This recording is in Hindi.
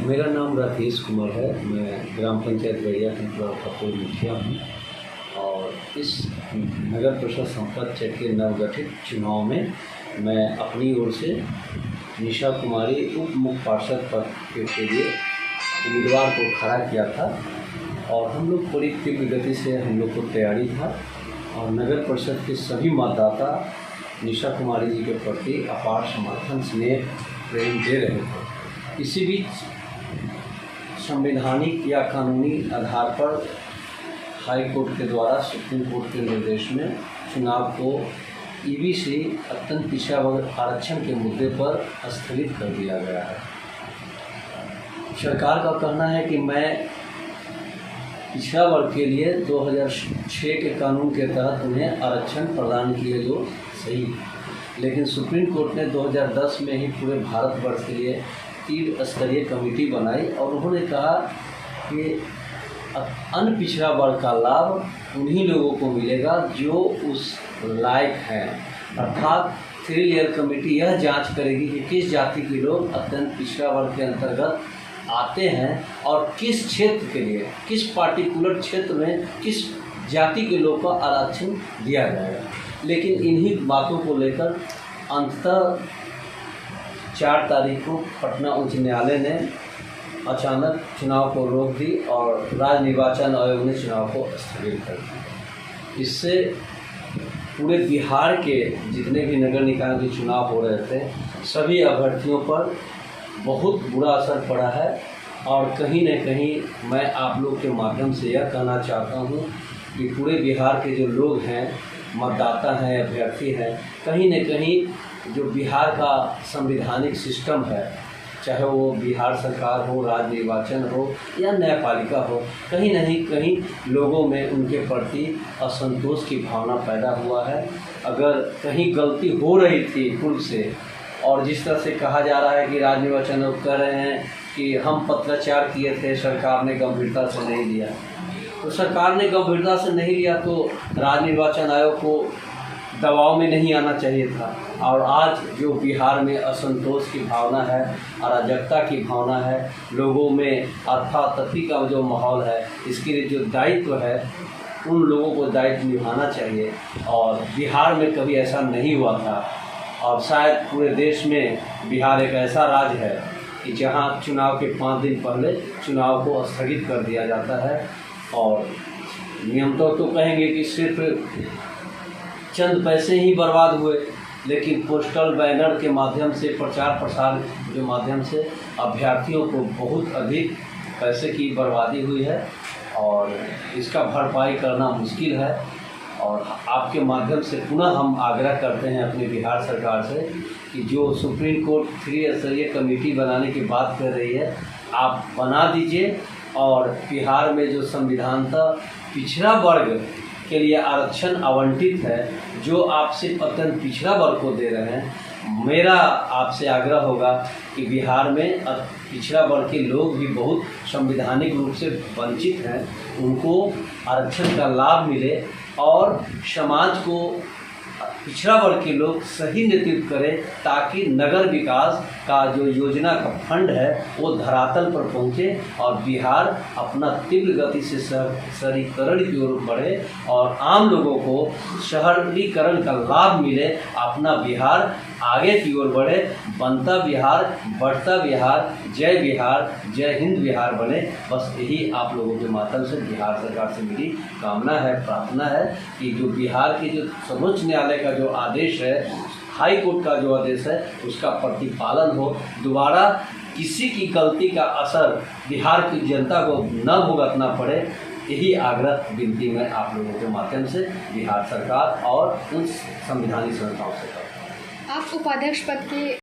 मेरा नाम राकेश कुमार है। मैं ग्राम पंचायत बैरिया कंट्रोल कपूर मुखिया हूँ और इस नगर परिषद संपत के नवगठित चुनाव में मैं अपनी ओर से निशा कुमारी उप मुख्य पार्षद पद के लिए उम्मीदवार को खड़ा किया था और हम लोग बड़ी तीव्र गति से हम लोग को तैयारी था और नगर परिषद के सभी मतदाता निशा कुमारी जी के प्रति अपार समर्थन स्नेह प्रेम दे रहे थे। इसी बीच संवैधानिक या कानूनी आधार पर हाई कोर्ट के द्वारा सुप्रीम कोर्ट के निर्देश में चुनाव को ईबीसी अत्यंत पिछड़ा वर्ग आरक्षण के मुद्दे पर स्थगित कर दिया गया है। सरकार का कहना है कि मैं पिछड़ा वर्ग के लिए 2006 के कानून के तहत उन्हें आरक्षण प्रदान किए जो सही, लेकिन सुप्रीम कोर्ट ने 2010 में ही पूरे भारतवर्ष के लिए 3 स्तरीय कमेटी बनाई और उन्होंने कहा कि अन्य पिछड़ा वर्ग का लाभ उन्हीं लोगों को मिलेगा जो उस लायक हैं। अर्थात 3 लेयर कमेटी यह जांच करेगी कि किस जाति के लोग अत्यंत पिछड़ा वर्ग के अंतर्गत आते हैं और किस क्षेत्र के लिए, किस पार्टिकुलर क्षेत्र में किस जाति के लोग को आरक्षण दिया जाएगा। लेकिन इन्हीं बातों को लेकर अंततः 4 तारीख को पटना उच्च न्यायालय ने अचानक चुनाव को रोक दी और राज्य निर्वाचन आयोग ने चुनाव को स्थगित कर दिया। इससे पूरे बिहार के जितने भी नगर निकाय के चुनाव हो रहे थे सभी अभ्यर्थियों पर बहुत बुरा असर पड़ा है और कहीं न कहीं मैं आप लोग के माध्यम से यह कहना चाहता हूँ कि पूरे बिहार के जो लोग हैं, मतदाता हैं, अभ्यर्थी हैं, कहीं न कहीं जो बिहार का संवैधानिक सिस्टम है, चाहे वो बिहार सरकार हो, राज्य निर्वाचन हो या न्यायपालिका हो, कहीं न कहीं लोगों में उनके प्रति असंतोष की भावना पैदा हुआ है। अगर कहीं गलती हो रही थी पूर्व से और जिस तरह से कहा जा रहा है कि राज्य निर्वाचन आयोग कह रहे हैं कि हम पत्राचार किए थे, सरकार ने गंभीरता से नहीं लिया, तो सरकार ने गंभीरता से नहीं लिया तो राज्य निर्वाचन आयोग को दबाव में नहीं आना चाहिए था। और आज जो बिहार में असंतोष की भावना है, अराजकता की भावना है, लोगों में अर्थातथी का जो माहौल है, इसके लिए जो दायित्व है उन लोगों को दायित्व निभाना चाहिए। और बिहार में कभी ऐसा नहीं हुआ था और शायद पूरे देश में बिहार एक ऐसा राज्य है कि जहां चुनाव के 5 दिन पहले चुनाव को स्थगित कर दिया जाता है और नियमतः तो कहेंगे कि सिर्फ चंद पैसे ही बर्बाद हुए, लेकिन पोस्टल बैनर के माध्यम से, प्रचार प्रसार के माध्यम से अभ्यर्थियों को बहुत अधिक पैसे की बर्बादी हुई है और इसका भरपाई करना मुश्किल है। और आपके माध्यम से पुनः हम आग्रह करते हैं अपनी बिहार सरकार से कि जो सुप्रीम कोर्ट 3 स्तरीय कमेटी बनाने की बात कर रही है, आप बना दीजिए और बिहार में जो संविधानतः पिछड़ा वर्ग के लिए आरक्षण आवंटित है, जो आप सिर्फ अत्यंत पिछड़ा वर्ग को दे रहे हैं, मेरा आपसे आग्रह होगा कि बिहार में पिछड़ा वर्ग के लोग भी बहुत संवैधानिक रूप से वंचित हैं, उनको आरक्षण का लाभ मिले और समाज को पिछड़ा वर्ग के लोग सही नेतृत्व करें ताकि नगर विकास का जो योजना का फंड है वो धरातल पर पहुंचे और बिहार अपना तीव्र गति से शहरीकरण की ओर बढ़े और आम लोगों को शहरीकरण का लाभ मिले, अपना बिहार आगे की ओर बढ़े, बनता बिहार, बढ़ता बिहार, जय हिंद बिहार बने। बस यही आप लोगों के माध्यम से बिहार सरकार से मेरी कामना है, प्रार्थना है कि जो बिहार के जो सर्वोच्च न्यायालय का जो आदेश है, हाई कोर्ट का जो आदेश है, उसका प्रतिपालन हो। दोबारा किसी की गलती का असर बिहार की जनता को न भुगतना पड़े, यही आग्रह विनती मैं आप लोगों के माध्यम से बिहार सरकार और उन संवैधानिक संस्थाओं से करता हूँ। आप उपाध्यक्ष पद के